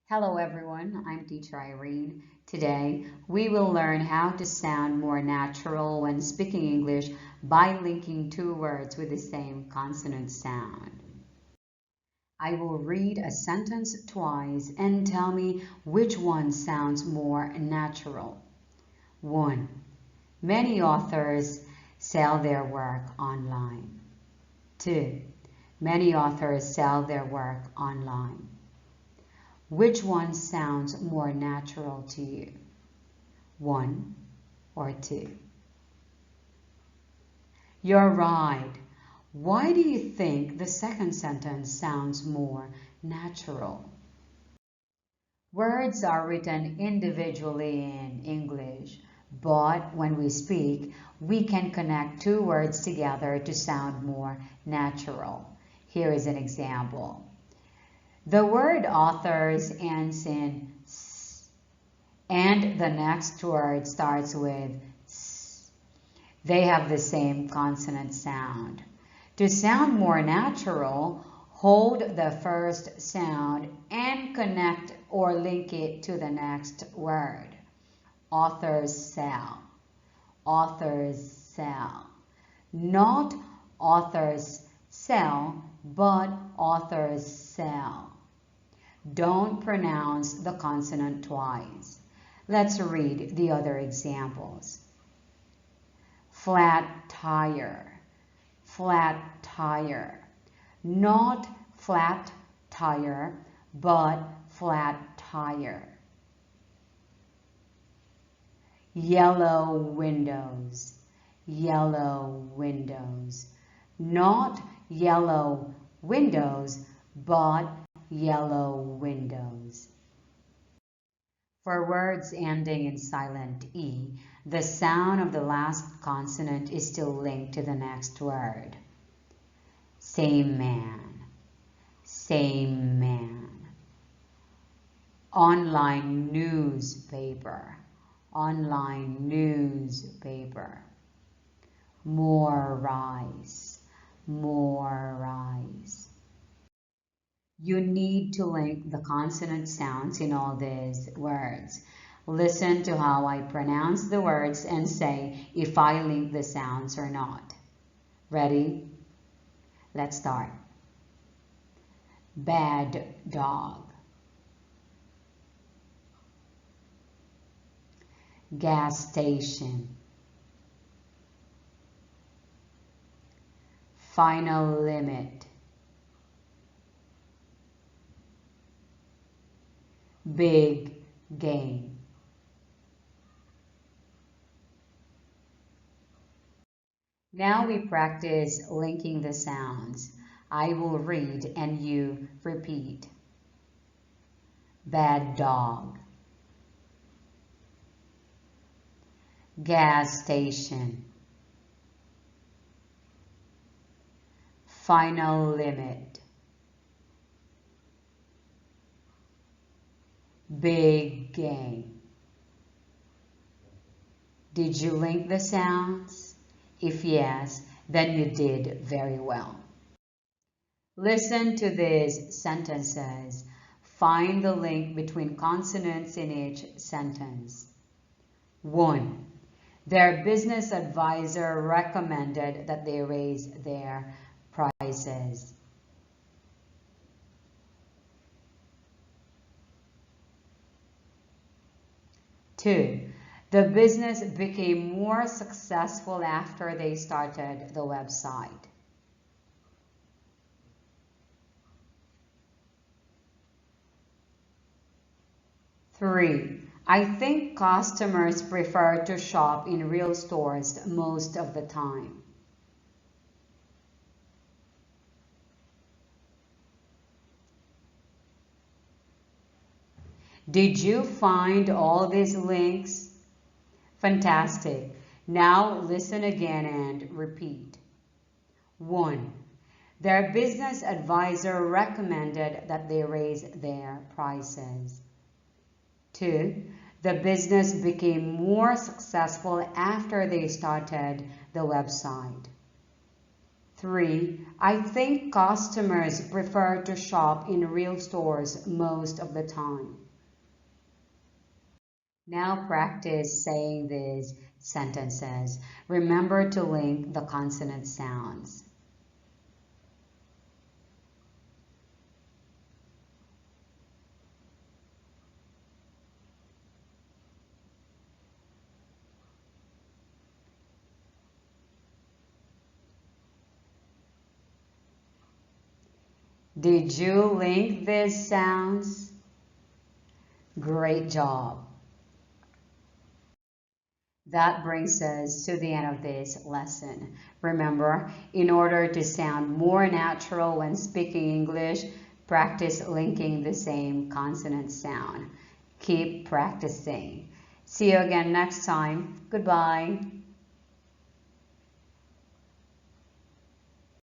Hello everyone, I'm teacher Irene. Today we will learn how to sound more natural when speaking English by linking two words with the same consonant sound. I will read a sentence twice and tell me which one sounds more natural. 1. Many authors sell their work online. 2. Many authors sell their work online. Which one sounds more natural to you? 1 or 2? You're right. Why do you think the second sentence sounds more natural? Words are written individually in English, but when we speak, we can connect two words together to sound more natural. Here is an example. The word authors ends in s, and the next word starts with s. They have the same consonant sound. To sound more natural, hold the first sound and connect or link it to the next word. Authors sell. Authors sell. Not authors sell, but authors sell. Don't pronounce the consonant twice. Let's read the other examples. Flat tire. Flat tire. Not flat tire, but flat tire. Yellow windows. Yellow windows. Not yellow windows, but yellow windows. For words ending in silent E, the sound of the last consonant is still linked to the next word. Same man. Same man. Online newspaper. Online newspaper. More rice. More rice. You need to link the consonant sounds in all these words. Listen to how I pronounce the words and say if I link the sounds or not. Ready? Let's start. Bad dog. Gas station. Final limit. Big game. Now we practice linking the sounds. I will read and you repeat. Bad dog. Gas station. Final limit. Big game. Did you link the sounds? If yes, then you did very well. Listen to these sentences. Find the link between consonants in each sentence. 1. Their business advisor recommended that they raise their prices. 2. The business became more successful after they started the website. 3. I think customers prefer to shop in real stores most of the time. 'Did you find all these links? Fantastic. Now listen again and repeat. 1. Their business advisor recommended that they raise their prices. 2. The business became more successful after they started the website. 3. I think customers prefer to shop in real stores most of the time. Now practice saying these sentences. Remember to link the consonant sounds. Did you link these sounds? Great job. That brings us to the end of this lesson. Remember, in order to sound more natural when speaking English, practice linking the same consonant sound. Keep practicing. See you again next time. Goodbye.